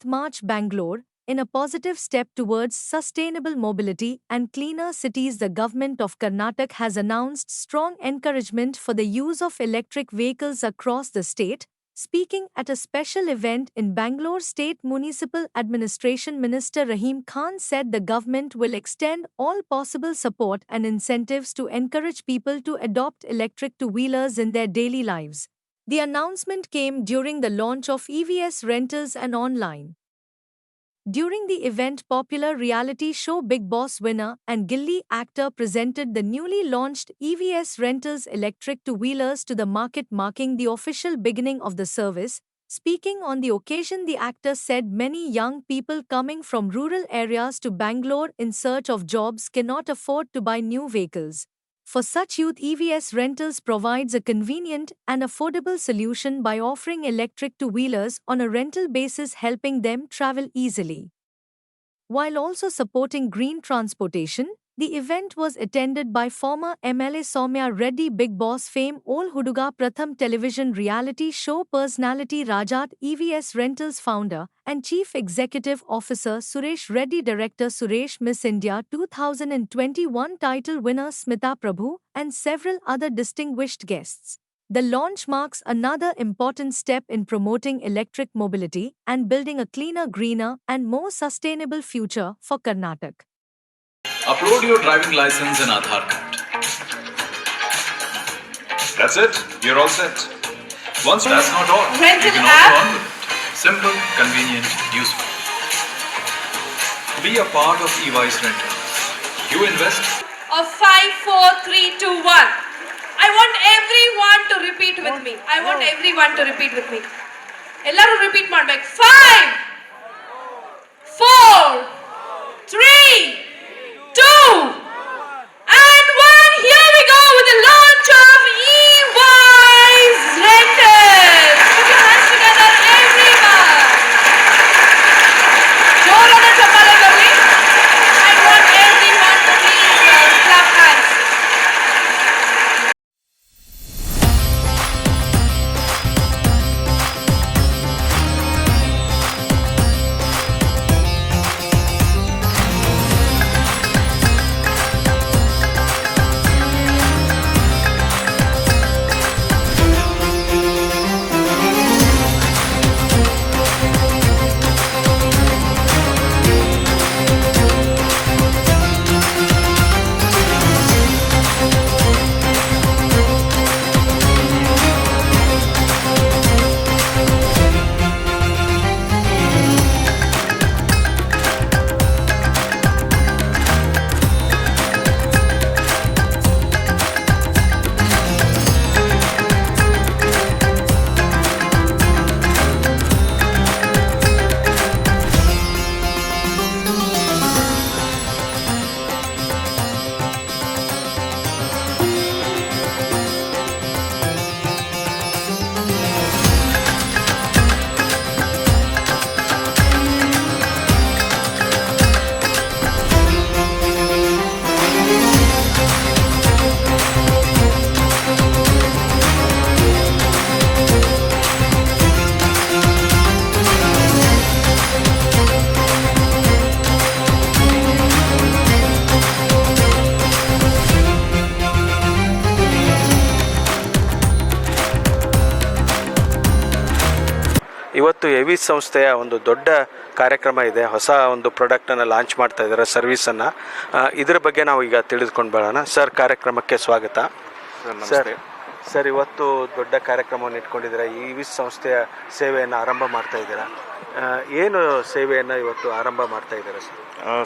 Earth March Bangalore. In a positive step towards sustainable mobility and cleaner cities, the government of Karnataka has announced strong encouragement for the use of electric vehicles across the state. Speaking at a special event in Bangalore, State Municipal Administration Minister Rahim Khan said the government will extend all possible support and incentives to encourage people to adopt electric two-wheelers in their daily lives. The announcement came during the launch of EVS rentals and online. During the event, popular reality show Bigg Boss winner and Gilly actor presented the newly launched EVS Rentals electric two-wheelers to the market, marking the official beginning of the service. Speaking on the occasion, the actor said many young people coming from rural areas to Bangalore in search of jobs cannot afford to buy new vehicles. For such youth, EVS Rentals provides a convenient and affordable solution by offering electric two-wheelers on a rental basis, helping them travel easily. While also supporting green transportation, the event was attended by former MLA Soumya Reddy, Bigg Boss fame, Ol Huduga Pratham television reality show personality Rajat, EVS Rentals founder and Chief Executive Officer Suresh Reddy, director Suresh, Miss India 2021 title winner Smita Prabhu, and several other distinguished guests. The launch marks another important step in promoting electric mobility and building a cleaner, greener, and more sustainable future for Karnataka. Upload your driving license and Aadhaar card. That's it. You're all set. Once that's not all, Rental you can app. also on with it. Simple, convenient, useful. Be a part of eWise Rentals. You invest. Of 5, 4, 3, 2, 1. I want everyone to repeat with me. I want everyone to repeat with me. Ellaru repeat ಮಾಡಬೇಕು. 5, 4, 3, 2, and 1. Here we go with the launch of eWise Rentals. Put your hands together, everyone. ಜೋರಾದ ಚಪ್ಪಾಳೆ ಬರಲಿ. I want everyone to please clap hands. ಇವತ್ತು ಎವಿ ಸಂಸ್ಥೆಯ ಒಂದು ದೊಡ್ಡ ಕಾರ್ಯಕ್ರಮ ಇದೆ. ಹೊಸ ಒಂದು ಪ್ರಾಡಕ್ಟನ್ನು ಲಾಂಚ್ ಮಾಡ್ತಾ ಇದ್ದಾರೆ, ಸರ್ವಿಸನ್ನು. ಇದರ ಬಗ್ಗೆ ನಾವು ಈಗ ತಿಳಿದುಕೊಂಡು ಬರೋಣ. ಸರ್, ಕಾರ್ಯಕ್ರಮಕ್ಕೆ ಸ್ವಾಗತ. ಸರ್, ಇವತ್ತು ದೊಡ್ಡ ಕಾರ್ಯಕ್ರಮವನ್ನು ಇಟ್ಕೊಂಡಿದ್ದೀರಾ. ಇವಿ ಸಂಸ್ಥೆಯ ಸೇವೆಯನ್ನು ಆರಂಭ ಮಾಡ್ತಾ ಇದ್ದೀರಾ. ಏನು ಸೇವೆಯನ್ನು ಇವತ್ತು ಆರಂಭ ಮಾಡ್ತಾ ಇದ್ದೀರಾ ಸರ್?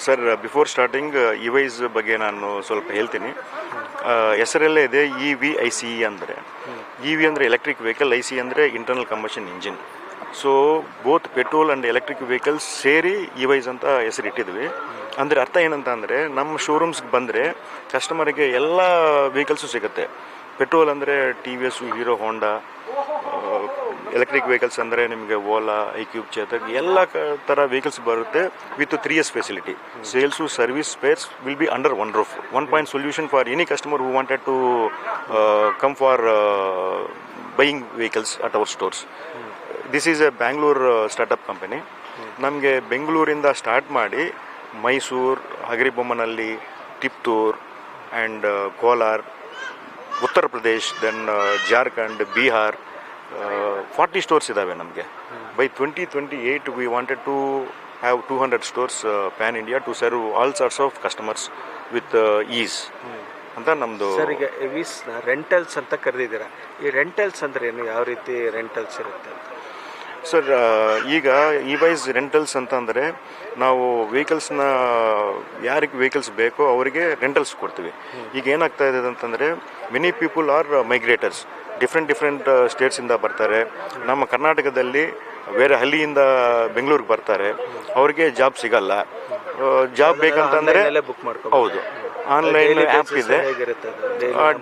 ಸರ್, ಬಿಫೋರ್ ಸ್ಟಾರ್ಟಿಂಗ್ ಇವೈಸ್ ಬಗ್ಗೆ ನಾನು ಸ್ವಲ್ಪ ಹೇಳ್ತೀನಿ. ಹೆಸರಲ್ಲೇ ಇದೆ EVICE ಅಂದರೆ. EV ಅಂದರೆ ಎಲೆಕ್ಟ್ರಿಕ್ ವೆಹಿಕಲ್, IC ಅಂದರೆ internal combustion engine. So both petrol and electric vehicles ಸೇರಿ ಇವೈಸ್ ಅಂತ ಹೆಸರಿಟ್ಟಿದ್ವಿ. ಅಂದರೆ ಅರ್ಥ ಏನಂತ ಅಂದರೆ, ನಮ್ಮ ಶೋರೂಮ್ಸ್ಗೆ ಬಂದರೆ ಕಸ್ಟಮರಿಗೆ ಎಲ್ಲ ವೆಹಿಕಲ್ಸು ಸಿಗುತ್ತೆ. ಪೆಟ್ರೋಲ್ ಅಂದರೆ TVS, Hero, Honda. Electric vehicles ಅಂದರೆ ನಿಮಗೆ ಓಲಾ, ಐಕ್ಯೂಬ್, ಚೇತಕ್ ಎಲ್ಲ ಥರ ವೆಹಿಕಲ್ಸ್ ಬರುತ್ತೆ with 3 years facility. Sales, service, spares will be under one roof. 1 point solution for any customer who wanted to come for buying vehicles at our stores. This is a Bangalore startup company. ನಮಗೆ ಬೆಂಗಳೂರಿಂದ start ಮಾಡಿ Mysuru, Hagaribommanahalli, Tiptur and Kolar, Uttar Pradesh, then Jharkhand, Bihar, 40 stores ಇದ್ದಾವೆ ನಮಗೆ. By 2028 we wanted to have 200 stores pan India to serve all sorts of customers with ease ಅಂತ ನಮ್ಮದು. Sir, ಈಗ ಎವಿಸ್ನ rentals ಅಂತ ಕರೆದಿದ್ದೀರಾ. ಈ ರೆಂಟಲ್ಸ್ ಅಂದರೆ ಏನು, ಯಾವ ರೀತಿ ರೆಂಟಲ್ಸ್ ಇರುತ್ತೆ ಅಂತ? ಸರ್, ಈಗ ಇವೈಸ್ ರೆಂಟಲ್ಸ್ ಅಂತಂದರೆ ನಾವು ವೆಹಿಕಲ್ಸ್ನ ಯಾರಿಗೆ ವೆಹಿಕಲ್ಸ್ ಬೇಕೋ ಅವರಿಗೆ ರೆಂಟಲ್ಸ್ ಕೊಡ್ತೀವಿ. ಈಗ ಏನಾಗ್ತಾ ಇದೆ ಅಂತಂದರೆ ಮೆನಿ ಪೀಪಲ್ ಆರ್ ಮೈಗ್ರೇಟರ್ಸ್, ಡಿಫ್ರೆಂಟ್ ಸ್ಟೇಟ್ಸಿಂದ ಬರ್ತಾರೆ. ನಮ್ಮ ಕರ್ನಾಟಕದಲ್ಲಿ ಬೇರೆ ಹಳ್ಳಿಯಿಂದ ಬೆಂಗಳೂರಿಗೆ ಬರ್ತಾರೆ, ಅವ್ರಿಗೆ ಜಾಬ್ ಸಿಗಲ್ಲ. ಜಾಬ್ ಬೇಕಂತಂದರೆ ಬುಕ್ ಮಾಡ್ಕೊ. ಹೌದು, ಆನ್ಲೈನ್ ಆ್ಯಪ್ ಇದೆ,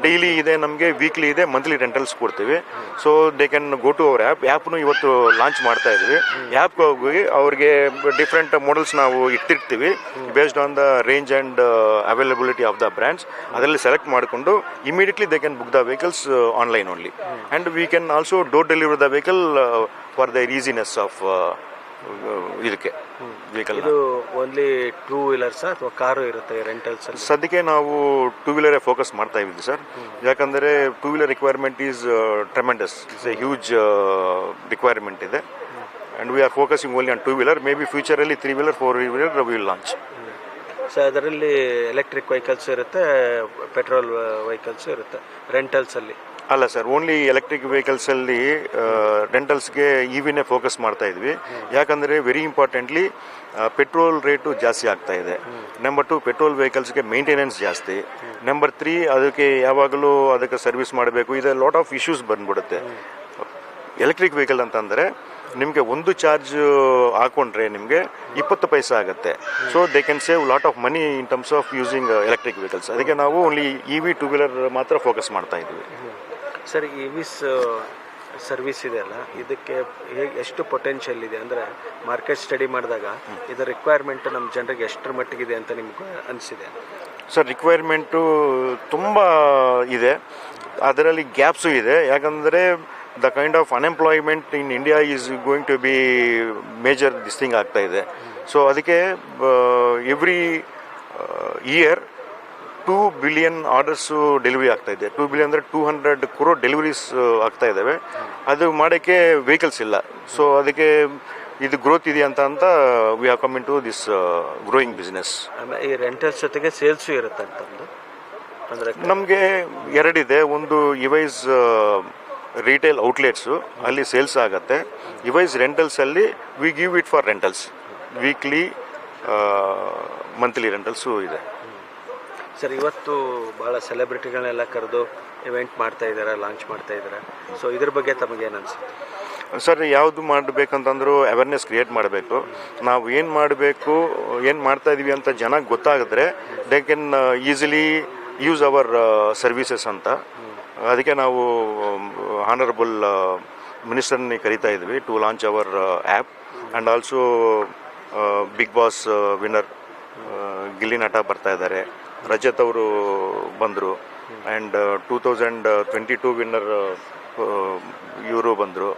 ಡೈಲಿ ಇದೆ, ನಮಗೆ ವೀಕ್ಲಿ ಇದೆ, ಮಂತ್ಲಿ ರೆಂಟಲ್ಸ್ ಕೊಡ್ತೀವಿ. So they can go to our ಆ್ಯಪ್ನು ಇವತ್ತು ಲಾಂಚ್ ಮಾಡ್ತಾ ಇದ್ವಿ. ಆ್ಯಪ್ಗೆ ಹೋಗಿ ಅವ್ರಿಗೆ ಡಿಫ್ರೆಂಟ್ ಮಾಡೆಲ್ಸ್ ನಾವು ಇಟ್ಟಿರ್ತೀವಿ based on the range and availability of the brands. ಅದರಲ್ಲಿ ಸೆಲೆಕ್ಟ್ ಮಾಡಿಕೊಂಡು immediately they can book the vehicles online only, and we can also door deliver the vehicle for the easiness of ಇದಕ್ಕೆ vehicle. ಇದು only 2 wheelers ಅಥವಾ car ಇರುತ್ತೆ rentals? ಸದ್ಯಕ್ಕೆ ನಾವು 2 ವೀಲರೇ focus ಮಾಡ್ತಾ ಇದ್ದೀವಿ ಸರ್. ಯಾಕಂದರೆ 2 wheeler requirement is tremendous, it's a huge requirement ಇದೆ, and we are focusing only on 2 wheeler. Maybe ಫ್ಯೂಚರಲ್ಲಿ 3 wheeler 4 wheeler will launch. So ಅದರಲ್ಲಿ ಎಲೆಕ್ಟ್ರಿಕ್ ವೆಹಿಕಲ್ಸ್ ಇರುತ್ತೆ, ಪೆಟ್ರೋಲ್ ವೆಹಿಕಲ್ಸ್ ಇರುತ್ತೆ ರೆಂಟಲ್ಸಲ್ಲಿ? ಅಲ್ಲ ಸರ್, ಓನ್ಲಿ ಎಲೆಕ್ಟ್ರಿಕ್ ವೆಹಿಕಲ್ಸಲ್ಲಿ ರೆಂಟಲ್ಸ್ಗೆ ಇವಿನೇ ಫೋಕಸ್ ಮಾಡ್ತಾ ಇದ್ವಿ. ಯಾಕಂದರೆ ವೆರಿ ಇಂಪಾರ್ಟೆಂಟ್ಲಿ ಪೆಟ್ರೋಲ್ ರೇಟು ಜಾಸ್ತಿ ಆಗ್ತಾ ಇದೆ. ನಂಬರ್ 2, ಪೆಟ್ರೋಲ್ ವೆಹಿಕಲ್ಸ್ಗೆ ಮೇಂಟೆನೆನ್ಸ್ ಜಾಸ್ತಿ. ನಂಬರ್ 3, ಅದಕ್ಕೆ ಯಾವಾಗಲೂ ಅದಕ್ಕೆ ಸರ್ವಿಸ್ ಮಾಡಬೇಕು. ಇದೆ ಲಾಟ್ ಆಫ್ ಇಶ್ಯೂಸ್ ಬಂದ್ಬಿಡುತ್ತೆ. ಎಲೆಕ್ಟ್ರಿಕ್ ವೆಹಿಕಲ್ ಅಂತಂದರೆ ನಿಮಗೆ ಒಂದು ಚಾರ್ಜ್ ಹಾಕೊಂಡ್ರೆ ನಿಮಗೆ 20 ಪೈಸೆ ಆಗುತ್ತೆ. So they can save lot of money in terms of using electric vehicles. ಅದಕ್ಕೆ ನಾವು ಓನ್ಲಿ EV 2 ವೀಲರ್ ಮಾತ್ರ ಫೋಕಸ್ ಮಾಡ್ತಾ ಇದ್ವಿ. ಸರ್, ಇವಿಸ್ ಸರ್ವಿಸ್ ಇದೆಯಲ್ಲ, ಇದಕ್ಕೆ ಎಷ್ಟು ಪೊಟೆನ್ಷಿಯಲ್ ಇದೆ? ಅಂದರೆ ಮಾರ್ಕೆಟ್ ಸ್ಟಡಿ ಮಾಡಿದಾಗ ಇದರ ರಿಕ್ವೈರ್ಮೆಂಟ್ ನಮ್ಮ ಜನರಿಗೆ ಎಷ್ಟರ ಮಟ್ಟಿಗಿದೆ ಅಂತ ನಿಮ್ಗೆ ಅನಿಸಿದೆ? ಸರ್, ರಿಕ್ವೈರ್ಮೆಂಟು ತುಂಬ ಇದೆ, ಅದರಲ್ಲಿ ಗ್ಯಾಪ್ಸು ಇದೆ. ಯಾಕಂದರೆ the kind of unemployment in India is going to be major this thing ಆಗ್ತಾ ಇದೆ. ಸೊ ಅದಕ್ಕೆ every year 2 billion orders delivery ಆಗ್ತಾ ಇದೆ. 2 ಬಿಲಿಯನ್ ಅಂದರೆ 200 crore ಡೆಲಿವರೀಸ್ ಆಗ್ತಾ ಇದ್ದಾವೆ. ಅದು ಮಾಡೋಕ್ಕೆ ವೆಹಿಕಲ್ಸ್ ಇಲ್ಲ. ಸೊ ಅದಕ್ಕೆ ಇದು ಗ್ರೋತ್ ಇದೆ ಅಂತ we have come into this growing business. ಆಮೇಲೆ ಈ ರೆಂಟಲ್ಸ್ ಜೊತೆಗೆ ಸೇಲ್ಸು ಇರುತ್ತೆ ಅಂತಂದು ಅಂದರೆ ನಮಗೆ ಎರಡಿದೆ. ಒಂದು ಇವೈಸ್ ರಿಟೇಲ್ ಔಟ್ಲೆಟ್ಸು, ಅಲ್ಲಿ ಸೇಲ್ಸ್ ಆಗುತ್ತೆ. ಇವೈಸ್ ರೆಂಟಲ್ಸಲ್ಲಿ we give it for rentals, weekly monthly rentals ಇದೆ. ಸರ್, ಇವತ್ತು ಭಾಳ ಸೆಲೆಬ್ರಿಟಿಗಳನ್ನೆಲ್ಲ ಕರೆದು ಇವೆಂಟ್ ಮಾಡ್ತಾ ಇದ್ದಾರೆ, ಲಾಂಚ್ ಮಾಡ್ತಾ ಇದ್ದಾರೆ. ಸೊ ಇದ್ರ ಬಗ್ಗೆ ತಮಗೇನು ಅನಿಸುತ್ತೆ? ಸರ್, ಯಾವುದು ಮಾಡಬೇಕಂತಂದ್ರೂ ಅವೇರ್ನೆಸ್ ಕ್ರಿಯೇಟ್ ಮಾಡಬೇಕು. ನಾವು ಏನು ಮಾಡಬೇಕು, ಏನು ಮಾಡ್ತಾ ಇದೀವಿ ಅಂತ ಜನಕ್ಕೆ ಗೊತ್ತಾಗಿದ್ರೆ they can easily use our services ಅಂತ. ಅದಕ್ಕೆ ನಾವು ಹಾನರಬಲ್ ಮಿನಿಸ್ಟರ್ನಿ ಕರಿತಾ ಇದ್ವಿ to launch our app. And also Bigg Boss winner Gilli Nata ಬರ್ತಾ ಇದ್ದಾರೆ, ರಜತ್ ಅವರು ಬಂದರು, ಆ್ಯಂಡ್ 2022 ವಿನ್ನರ್ ಇವರು ಬಂದರು,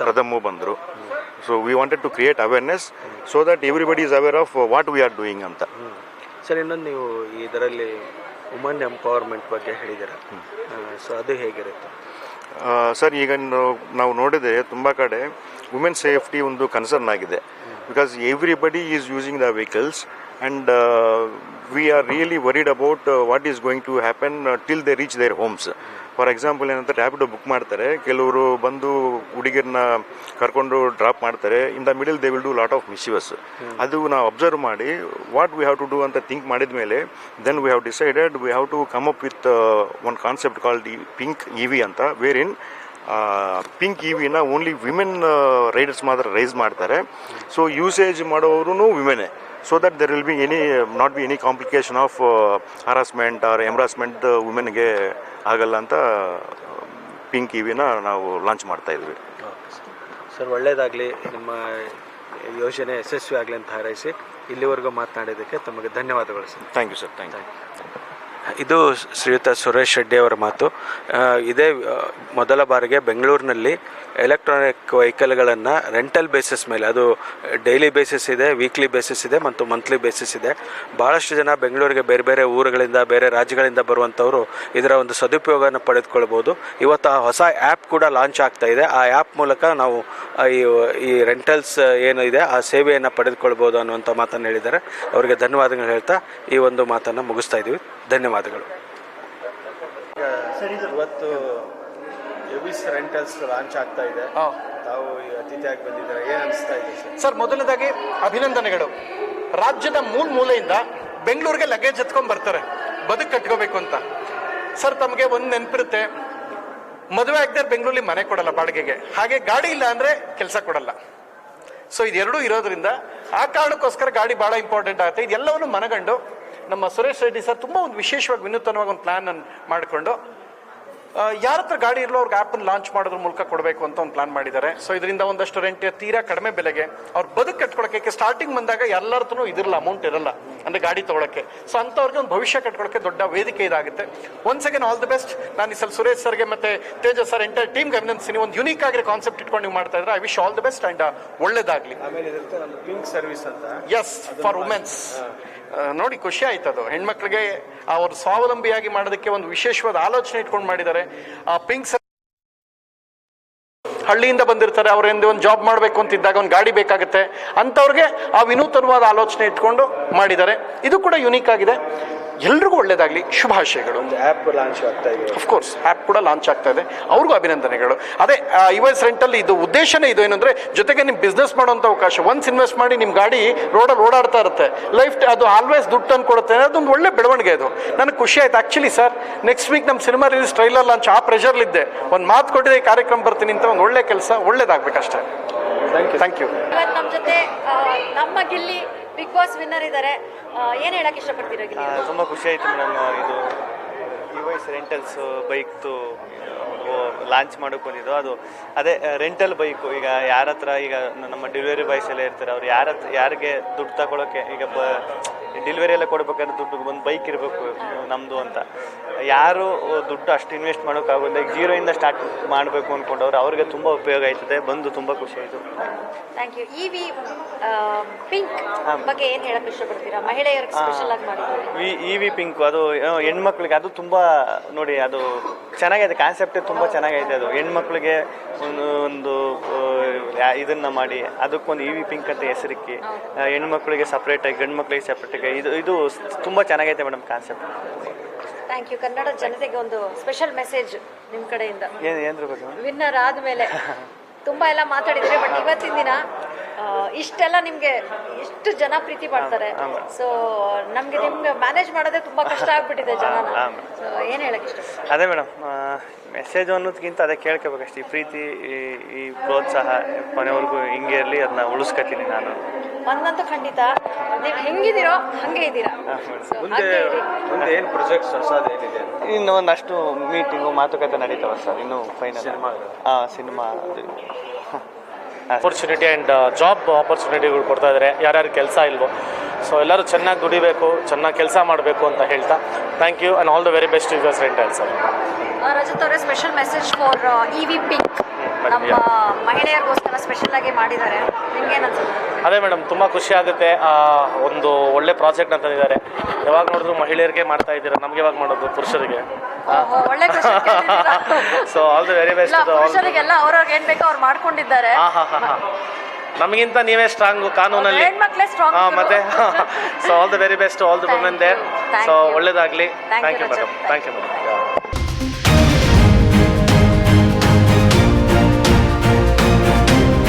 ಪ್ರಥಮು ಬಂದರು. So we wanted to create awareness so that everybody is aware of what we are doing ಅಂತ. ಸರ್, ಇನ್ನೊಂದು ನೀವು ಇದರಲ್ಲಿ ವುಮನ್ ಎಂಪವರ್ಮೆಂಟ್ ಬಗ್ಗೆ ಹೇಳಿದ್ದೀರ. ಸೊ ಅದು ಹೇಗಿರುತ್ತೆ? ಸರ್, ಈಗ ನಾವು ನೋಡಿದರೆ ತುಂಬ ಕಡೆ ವುಮೆನ್ ಸೇಫ್ಟಿ ಒಂದು ಕನ್ಸರ್ನ್ ಆಗಿದೆ. Because everybody is using the vehicles and we are really worried about what is going to happen till they reach their homes. For example ಏನಂತ ರ್ಯಾಪಿಡೋ ಬುಕ್ ಮಾಡ್ತಾರೆ, ಕೆಲವರು ಬಂದು ಹುಡುಗಿರನ್ನ ಕರ್ಕೊಂಡು ಡ್ರಾಪ್ ಮಾಡ್ತಾರೆ. In the middle they will do lot of misuse. ಅದು ನಾವು observe ಮಾಡಿ what we have to do ಅಂತ ಥಿಂಕ್ ಮಾಡಿದ ಮೇಲೆ then we have decided we have to come up with one concept called pink EV ಅಂತ, where in pink EVನ only women riders ಮಾತ್ರ ರೈಸ್ ಮಾಡ್ತಾರೆ. ಸೊ ಯೂಸೇಜ್ ಮಾಡೋರು ವಿಮೆನೇ. So that there will be not be any complication of harassment or embarrassment ವುಮೆನ್ಗೆ ಆಗಲ್ಲ ಅಂತ pink EVನ ನಾವು ಲಾಂಚ್ ಮಾಡ್ತಾ ಇದ್ವಿ. ಸರ್, ಒಳ್ಳೆಯದಾಗಲಿ, ನಿಮ್ಮ ಯೋಜನೆ ಯಶಸ್ವಿ ಆಗಲಿ ಅಂತ ಹಾರೈಸಿ ಇಲ್ಲಿವರೆಗೂ ಮಾತನಾಡಿದ್ದಕ್ಕೆ ತಮಗೆ ಧನ್ಯವಾದಗಳು sir. Thank you sir. Thank you. ಇದು ಶ್ರೀಯುತ ಸುರೇಶ್ ರೆಡ್ಡಿ ಅವರ ಮಾತು. ಇದೇ ಮೊದಲ ಬಾರಿಗೆ ಬೆಂಗಳೂರಿನಲ್ಲಿ ಎಲೆಕ್ಟ್ರಾನಿಕ್ ವೆಹಿಕಲ್ಗಳನ್ನು ರೆಂಟಲ್ ಬೇಸಿಸ್ ಮೇಲೆ, ಅದು ಡೈಲಿ ಬೇಸಿಸ್ ಇದೆ, ವೀಕ್ಲಿ ಬೇಸಿಸ್ ಇದೆ ಮತ್ತು ಮಂತ್ಲಿ ಬೇಸಿಸ್ ಇದೆ. ಭಾಳಷ್ಟು ಜನ ಬೆಂಗಳೂರಿಗೆ ಬೇರೆ ಬೇರೆ ಊರುಗಳಿಂದ, ಬೇರೆ ರಾಜ್ಯಗಳಿಂದ ಬರುವಂಥವರು ಇದರ ಒಂದು ಸದುಪಯೋಗವನ್ನು ಪಡೆದುಕೊಳ್ಬೋದು. ಇವತ್ತು ಆ ಹೊಸ ಆ್ಯಪ್ ಕೂಡ ಲಾಂಚ್ ಆಗ್ತಾ ಇದೆ. ಆ ಆ್ಯಪ್ ಮೂಲಕ ನಾವು ಈ ರೆಂಟಲ್ಸ್ ಏನು ಇದೆ ಆ ಸೇವೆಯನ್ನು ಪಡೆದುಕೊಳ್ಬೋದು ಅನ್ನುವಂಥ ಮಾತನ್ನು ಹೇಳಿದ್ದಾರೆ. ಅವರಿಗೆ ಧನ್ಯವಾದಗಳು ಹೇಳ್ತಾ ಈ ಒಂದು ಮಾತನ್ನು ಮುಗಿಸ್ತಾ ಇದ್ದೀವಿ. ಧನ್ಯವಾದಗಳು. ಇವತ್ತು ಎವಿಸ್ ರೆಂಟಲ್ಸ್ ಲಾಂಚ್ ಆಗ್ತಾ ಇದೆ. ತಾವು ಅತಿಥಿಯಾಗಿ ಬಂದಿದ್ದಾರೆ, ಏನು ಅನಿಸ್ತಾ ಇದೆ ಸರ್? ಮೊದಲನೇದಾಗಿ ಅಭಿನಂದನೆಗಳು. ರಾಜ್ಯದ ಮೂಲೆಯಿಂದ ಬೆಂಗಳೂರಿಗೆ ಲಗೇಜ್ ಎತ್ಕೊಂಡ್ ಬರ್ತಾರೆ ಬದುಕು ಕಟ್ಕೋಬೇಕು ಅಂತ. ಸರ್, ತಮಗೆ ಒಂದು ನೆನಪಿರುತ್ತೆ, ಮದುವೆ ಆಗದೆ ಬೆಂಗಳೂರಲ್ಲಿ ಮನೆ ಕೊಡಲ್ಲ ಬಾಡಿಗೆಗೆ, ಹಾಗೆ ಗಾಡಿ ಇಲ್ಲ ಅಂದ್ರೆ ಕೆಲಸ ಕೊಡಲ್ಲ. ಸೊ ಇದೆರಡೂ ಇರೋದ್ರಿಂದ ಆ ಕಾರಣಕ್ಕೋಸ್ಕರ ಗಾಡಿ ಬಹಳ ಇಂಪಾರ್ಟೆಂಟ್ ಆಗುತ್ತೆ. ಇದೆಲ್ಲವನ್ನು ಮನಗಂಡು ನಮ್ಮ ಸುರೇಶ್ ರೆಡ್ಡಿ ಸರ್ ತುಂಬ ಒಂದು ವಿಶೇಷವಾಗಿ ವಿನೂತನವಾಗಿ ಒಂದು ಪ್ಲಾನ್ ಅನ್ನು ಮಾಡಿಕೊಂಡು ಯಾರ ಹತ್ರ ಗಾಡಿ ಇರಲೋ ಅವ್ರಿಗೆ ಆ್ಯಪನ್ನು ಲಾಂಚ್ ಮಾಡೋದ್ರ ಮೂಲಕ ಕೊಡಬೇಕು ಅಂತ ಒಂದು ಪ್ಲಾನ್ ಮಾಡಿದ್ದಾರೆ. ಸೊ ಇದರಿಂದ ಒಂದಷ್ಟು ರೆಂಟ್ ತೀರಾ ಕಡಿಮೆ ಬೆಲೆಗೆ ಅವ್ರು ಬದುಕು ಕಟ್ಕೊಳಕ್ಕೆ, ಸ್ಟಾರ್ಟಿಂಗ್ ಬಂದಾಗ ಎಲ್ಲರತ್ರನೂ ಇದಿರಲ್ಲ, ಅಮೌಂಟ್ ಇರಲ್ಲ ಅಂದರೆ ಗಾಡಿ ತೊಗೊಳಕ್ಕೆ. ಸೊ ಅಂಥವ್ರಿಗೆ ಒಂದು ಭವಿಷ್ಯ ಕಟ್ಕೊಳಕ್ಕೆ ದೊಡ್ಡ ವೇದಿಕೆ ಇದಾಗುತ್ತೆ. Once again all the best. ನಾನು ಈ ಸಲ ಸುರೇಶ್ ಸರ್ಗೆ ಮತ್ತು ತೇಜಸ್ ಸರ್ ಎಂಟೈರ್ ಟೀಮ್ಗೆ ಅಭಿನಂದಿಸ್ತೀನಿ. ಒಂದು ಯುನೀಕ್ ಆಗಿರೋ ಕಾನ್ಸೆಪ್ಟ್ ಇಟ್ಕೊಂಡು ನೀವು ಮಾಡ್ತಾ ಇದ್ರೆ I wish all the best and ಒಳ್ಳೇದಾಗಲಿ. ಪಿಂಕ್ ಸರ್ವಿಸ್ ಅಂತ, ಎಸ್, ಫಾರ್ ವುಮೆನ್ಸ್. ನೋಡಿ ಖುಷಿ ಆಯ್ತು. ಅದು ಹೆಣ್ಮಕ್ಳಿಗೆ ಅವ್ರ ಸ್ವಾವಲಂಬಿಯಾಗಿ ಮಾಡೋದಕ್ಕೆ ಒಂದು ವಿಶೇಷವಾದ ಆಲೋಚನೆ ಇಟ್ಕೊಂಡು ಮಾಡಿದ್ದಾರೆ. ಆ ಪಿಂಕ್ ಹಳ್ಳಿಯಿಂದ ಬಂದಿರ್ತಾರೆ, ಅವರಿಂದ ಒಂದು ಜಾಬ್ ಮಾಡಬೇಕು ಅಂತಿದ್ದಾಗ ಒಂದು ಗಾಡಿ ಬೇಕಾಗುತ್ತೆ, ಅಂಥವ್ರಿಗೆ ಆ ವಿನೂತನವಾದ ಆಲೋಚನೆ ಇಟ್ಕೊಂಡು ಮಾಡಿದ್ದಾರೆ. ಇದು ಕೂಡ ಯುನೀಕ್ ಆಗಿದೆ. ಎಲ್ರಿಗೂ ಒಳ್ಳೇದಾಗಲಿ, ಶುಭಾಶಯಗಳು. ಆ್ಯಪ್ ಲಾಂಚ್ ಆಗ್ತಾ ಇದೆ. ಅಫ್ಕೋರ್ಸ್ ಆ್ಯಪ್ ಕೂಡ ಲಾಂಚ್ ಆಗ್ತಾ ಇದೆ, ಅವ್ರಿಗೂ ಅಭಿನಂದನೆಗಳು. ಅದೇ ಇವಾಯ್ಸ್ ರೆಂಟಲ್ಲಿ ಇದು ಉದ್ದೇಶನೇ ಇದು ಏನಂದರೆ, ಜೊತೆಗೆ ನಿಮ್ಮ ಬಿಸ್ನೆಸ್ ಮಾಡೋಂಥ ಅವಕಾಶ. ಒನ್ಸ್ ಇನ್ವೆಸ್ಟ್ ಮಾಡಿ ನಿಮ್ಮ ಗಾಡಿ ರೋಡಲ್ಲಿ ಓಡಾಡ್ತಾ ಇರುತ್ತೆ, ಲೈಫ್ ಅದು ಆಲ್ವೇಸ್ ದುಡ್ಡು ತಂದು ಕೊಡುತ್ತೆ. ಅದೊಂದು ಒಳ್ಳೆ ಬೆಳವಣಿಗೆ. ಅದು ನನಗೆ ಖುಷಿ ಆಯ್ತು. ಆ್ಯಕ್ಚುಲಿ ಸರ್, ನೆಕ್ಸ್ಟ್ ವೀಕ್ ನಮ್ಮ ಸಿನಿಮಾ ರಿಲೀಸ್ ಟ್ರೈಲರ್ ಲಾಂಚ್, ಆ ಪ್ರೆಷರ್ಲಿದ್ದೆ. ಒಂದು ಮಾತು ಕೊಟ್ಟಿದೆ, ಕಾರ್ಯಕ್ರಮ ಬರ್ತೀನಿ ಅಂತ. ಒಂದು ಒಳ್ಳೆ ಕೆಲಸ, ಒಳ್ಳೇದಾಗಬೇಕಷ್ಟೇ. Thank you. ಇವತ್ತು ನಮ್ಮ ಜೊತೆ ನಮ್ಮ ಗಿಲ್ಲಿ ಬಿಗ್ ಬಾಸ್ ವಿನ್ನರ್ ಇದ್ದಾರೆ. ಏನು ಹೇಳಕ್ಕೆ ಇಷ್ಟಪಡ್ತೀರಾ ಗಿಲ್ಲಿ? ತುಂಬ ಖುಷಿ ಆಯಿತು ಮೇಡಮ್. ಇದು ಇವಾಯ್ಸ್ ರೆಂಟಲ್ಸ್ ಬೈಕ್ದು ಲಾಂಚ್ ಮಾಡೋಕೆ ಬಂದಿದ್ದು. ಅದು ಅದೇ ರೆಂಟಲ್ ಬೈಕು. ಈಗ ಯಾರ ಹತ್ರ ಈಗ ನಮ್ಮ ಡೆಲಿವರಿ ಬಾಯ್ಸ್ ಎಲ್ಲ ಇರ್ತಾರೆ, ಅವ್ರು ಯಾರಿಗೆ ದುಡ್ಡು ತಗೊಳ್ಳೋಕ್ಕೆ, ಈಗ ಡೆಲಿವರಿ ಎಲ್ಲ ಕೊಡ್ಬೇಕಾದ್ರೆ ದುಡ್ಡು ಒಂದು ಬೈಕ್ ಇರಬೇಕು ನಮ್ಮದು ಅಂತ. ಯಾರು ದುಡ್ಡು ಅಷ್ಟು ಇನ್ವೆಸ್ಟ್ ಮಾಡೋಕ್ಕಾಗೋದಿಲ್ಲ, ಈಗ ಜೀರೋಯಿಂದ ಸ್ಟಾರ್ಟ್ ಮಾಡಬೇಕು ಅಂದ್ಕೊಂಡವ್ರು, ಅವ್ರಿಗೆ ತುಂಬ ಉಪಯೋಗ ಆಯ್ತದೆ. ಬಂದು ತುಂಬ ಖುಷಿ ಆಯಿತು. Thank you. ಇವಿ ಪಿಂಕ್ ಬಗ್ಗೆ ಏನು ಹೇಳಕ್ಕೆ ಇಷ್ಟಪಡ್ತೀರಾ? ಮಹಿಳೆಯರಿಗೆ ಸ್ಪೆಷಲ್ ಆಗಿ ಮಾಡಿದ್ದಾರೆ ಇವಿ ಪಿಂಕ್. ಅದು ಹೆಣ್ಮಕ್ಳಿಗೆ ಅದು ತುಂಬ ನೋಡಿ, ಅದು ಚೆನ್ನಾಗಿದೆ. ಕಾನ್ಸೆಪ್ಟೇ ತುಂಬ ಚೆನ್ನಾಗೈತೆ. ಅದು ಹೆಣ್ಮಕ್ಳಿಗೆ ಒಂದು ಇದನ್ನು ಮಾಡಿ ಅದಕ್ಕೊಂದು ಇವಿ ಪಿಂಕ್ ಅಂತ ಹೆಸರಿಕ್ಕಿ, ಹೆಣ್ಮಕ್ಳಿಗೆ ಸಪ್ರೇಟಾಗಿ, ಗಂಡು ಮಕ್ಳಿಗೆ ಸಪ್ರೇಟಾಗಿ, ಇದು ತುಂಬ ಚೆನ್ನಾಗೈತೆ madam concept. Thank you. Kannada ಜನತೆಗೆ ಒಂದು ಸ್ಪೆಷಲ್ ಮೆಸೇಜ್ ನಿಮ್ಮ ಕಡೆಯಿಂದ. ಏನ್ರ ಬಗ್ಗೆ? ವಿನ್ನರ್ ಆದಮೇಲೆ ತುಂಬ ಎಲ್ಲ ಮಾತಾಡಿದರೆ, ಬಟ್ ಇವತ್ತಿನ ದಿನ ಇಷ್ಟೆಲ್ಲ ನಿಮಗೆ ಎಷ್ಟು ಜನ ಪ್ರೀತಿ ಮಾಡ್ತಾರೆ. ಸೊ ನಿಮ್ಗೆ ಮ್ಯಾನೇಜ್ ಮಾಡೋದೇ ತುಂಬ ಕಷ್ಟ ಆಗ್ಬಿಟ್ಟಿದೆ ಜನನ. ಸೊ ಏನು ಹೇಳಕ್ಕೆ ಇಷ್ಟ? ಅದೇ ಮೇಡಮ್, ಮೆಸೇಜ್ ಅನ್ನೋದಕ್ಕಿಂತ ಅದೇ ಕೇಳ್ಕೋಬೇಕಷ್ಟೇ. ಈ ಪ್ರೀತಿ, ಈ ಪ್ರೋತ್ಸಾಹ ಕೊನೆವರೆಗೂ ಹಿಂಗೆ ಇರಲಿ, ಅದನ್ನ ಉಳಿಸ್ಕೊತೀನಿ ನಾನು. ಒಂದಂತೂ ಖಂಡಿತ, ನೀವು ಹೆಂಗಿದ್ದೀರೋ ಹಂಗೆ ಇದ್ದೀರಾ. ಮುಂದೆ ಏನು ಪ್ರಾಜೆಕ್ಟ್ಸ್ ಹೊಸದು ಏನಿದೆ? ಇನ್ನು ಒಂದಷ್ಟು ಮೀಟಿಂಗು, ಮಾತುಕತೆ ನಡೀತಾವ ಸರ್. ಇನ್ನು final cinema opportunity and job ಆಪರ್ಚುನಿಟಿಗಳು ಕೊಡ್ತಾ ಇದ್ದಾರೆ. ಯಾರ್ಯಾರು ಕೆಲಸ ಇಲ್ವೋ, ಸೊ ಎಲ್ಲರೂ ಚೆನ್ನಾಗಿ ದುಡಿಬೇಕು, ಚೆನ್ನಾಗಿ ಕೆಲಸ ಮಾಡಬೇಕು ಅಂತ ಹೇಳ್ತಾ thank you and all the very best yours rental sir. Rajat ಅವರೇ, special message for EV pink. ನಮ್ಮ ಮಹಿಳೆಯರಿಗೋಸ್ಕರ ಸ್ಪೆಷಲ್ ಆಗಿ ಮಾಡಿದ್ದಾರೆ. ನಿಮ್ಗೇನು ಅನ್ಸುತ್ತೆ? ಅದೇ ಮೇಡಮ್, ತುಂಬ ಖುಷಿ ಆಗುತ್ತೆ. ಒಂದು ಒಳ್ಳೆ ಪ್ರಾಜೆಕ್ಟ್ ಅಂತಂದಿದ್ದಾರೆ. ಯಾವಾಗ ನೋಡಿದ್ರು ಮಹಿಳೆಯರಿಗೆ ಮಾಡ್ತಾ ಇದ್ದೀರಾ, ನಮ್ಗೆ ಯಾವಾಗ ಮಾಡೋದು ಪುರುಷರಿಗೆ? ಒಳ್ಳೆ so all the very best. ಪುರುಷರಿಗೆಲ್ಲ ಅವ್ರವ್ರಿಗೆ ಏನ್ ಬೇಕೋ ಅವ್ರು ಮಾಡ್ಕೊಂಡಿದ್ದಾರೆ. ನಮಗಿಂತ ನೀವೇ ಸ್ಟ್ರಾಂಗು ಕಾನೂನಲ್ಲಿ. ಮತ್ತೆ so all the very best, all the women there. So ಒಳ್ಳೇದಾಗಲಿ. Thank you madam. Thank you madam.